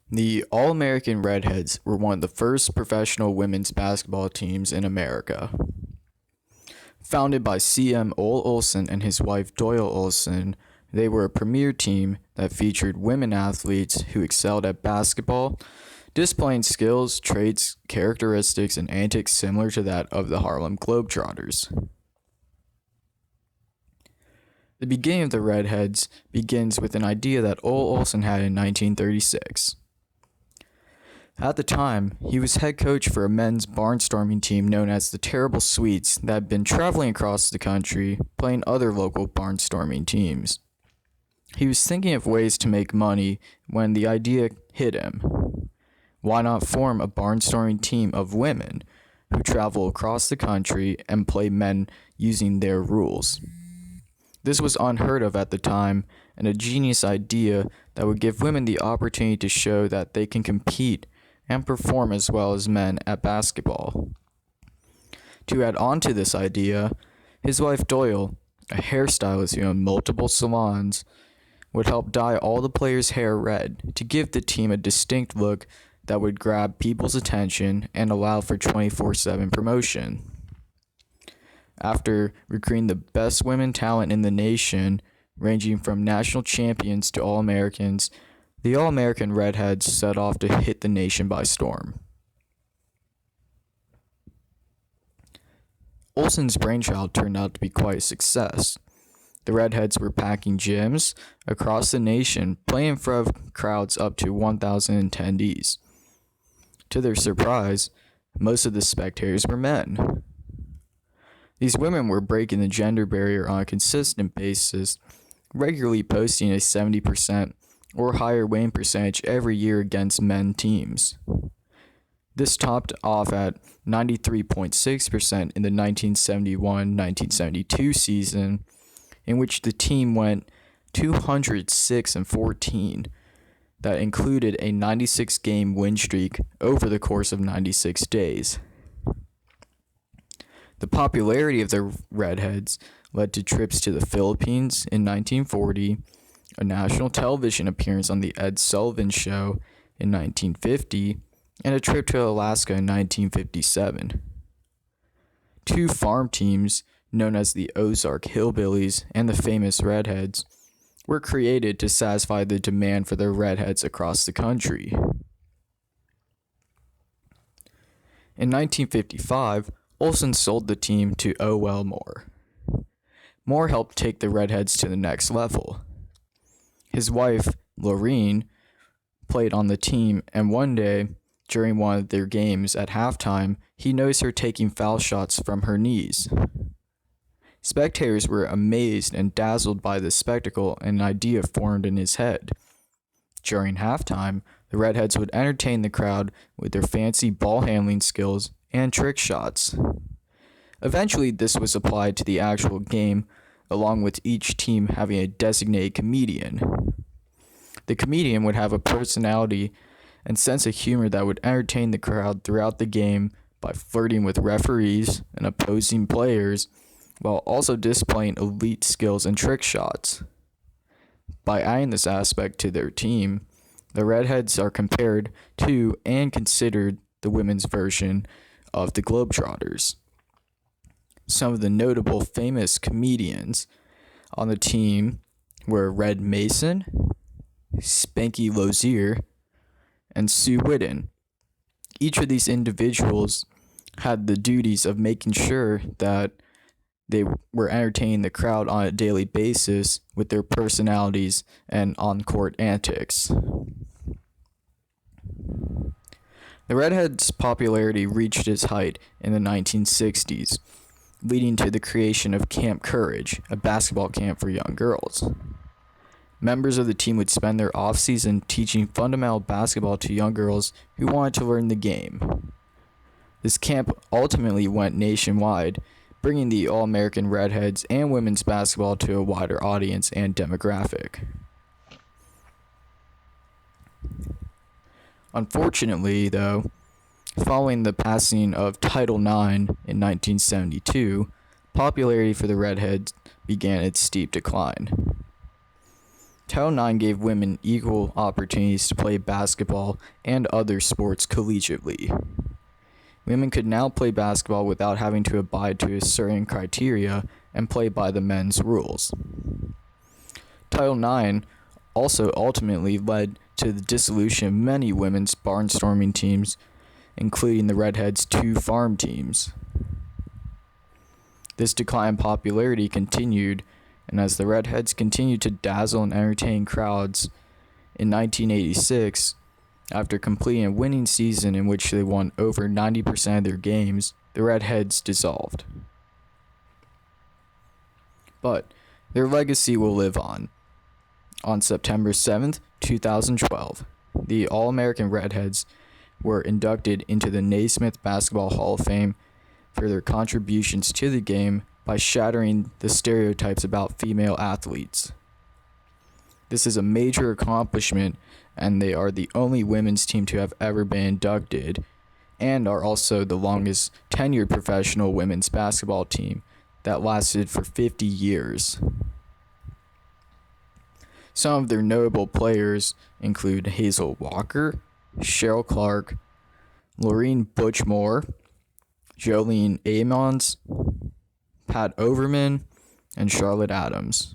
The All-American Redheads were one of the first professional women's basketball teams in America. Founded by C.M. Ole Olson and his wife Doyle Olson, they were a premier team that featured women athletes who excelled at basketball, displaying skills, traits, characteristics, and antics similar to that of the Harlem Globetrotters. The beginning of the Redheads begins with an idea that Ole Olson had in 1936. At the time, he was head coach for a men's barnstorming team known as the Terrible Sweets that had been traveling across the country, playing other local barnstorming teams. He was thinking of ways to make money when the idea hit him. Why not form a barnstorming team of women who travel across the country and play men using their rules? This was unheard of at the time, and a genius idea that would give women the opportunity to show that they can compete and perform as well as men at basketball. To add on to this idea, his wife Doyle, a hairstylist who owned multiple salons, would help dye all the players' hair red to give the team a distinct look that would grab people's attention and allow for 24/7 promotion. After recruiting the best women talent in the nation, ranging from national champions to All-Americans, the All-American Redheads set off to hit the nation by storm. Olson's brainchild turned out to be quite a success. The Redheads were packing gyms across the nation, playing in front of crowds up to 1,000 attendees. To their surprise, most of the spectators were men. These women were breaking the gender barrier on a consistent basis, regularly posting a 70% or higher winning percentage every year against men teams. This topped off at 93.6% in the 1971-1972 season, in which the team went 206-14. That included a 96-game win streak over the course of 96 days. The popularity of the Redheads led to trips to the Philippines in 1940, a national television appearance on The Ed Sullivan Show in 1950, and a trip to Alaska in 1957. Two farm teams, known as the Ozark Hillbillies and the famous Redheads, were created to satisfy the demand for the Redheads across the country. In 1955, Olson sold the team to O.L. Moore. Moore helped take the Redheads to the next level. His wife, Lorene, played on the team, and one day, during one of their games at halftime, he noticed her taking foul shots from her knees. Spectators were amazed and dazzled by this spectacle, and an idea formed in his head. During halftime, the Redheads would entertain the crowd with their fancy ball handling skills and trick shots. Eventually, this was applied to the actual game, along with each team having a designated comedian. The comedian would have a personality and sense of humor that would entertain the crowd throughout the game by flirting with referees and opposing players, while also displaying elite skills and trick shots. By adding this aspect to their team, the Redheads are compared to and considered the women's version of the Globetrotters. Some of the notable famous comedians on the team were Red Mason, Spanky Lozier, and Sue Whitten. Each of these individuals had the duties of making sure that they were entertaining the crowd on a daily basis with their personalities and on-court antics. The Redheads' popularity reached its height in the 1960s, leading to the creation of Camp Courage, a basketball camp for young girls. Members of the team would spend their off-season teaching fundamental basketball to young girls who wanted to learn the game. This camp ultimately went nationwide, bringing the All-American Redheads and women's basketball to a wider audience and demographic. Unfortunately, though, following the passing of Title IX in 1972, popularity for the Redheads began its steep decline. Title IX gave women equal opportunities to play basketball and other sports collegiately. Women could now play basketball without having to abide to a certain criteria and play by the men's rules. Title IX also ultimately led to the dissolution of many women's barnstorming teams, including the Redheads' 2 farm teams. This decline in popularity continued, and as the Redheads continued to dazzle and entertain crowds, in 1986, after completing a winning season in which they won over 90% of their games, the Redheads dissolved. But their legacy will live on. On September 7th, 2012, the All-American Redheads were inducted into the Naismith Basketball Hall of Fame for their contributions to the game by shattering the stereotypes about female athletes. This is a major accomplishment, and they are the only women's team to have ever been inducted, and are also the longest tenured professional women's basketball team that lasted for 50 years. Some of their notable players include Hazel Walker, Cheryl Clark, Laureen Butchmore, Jolene Amons, Pat Overman, and Charlotte Adams.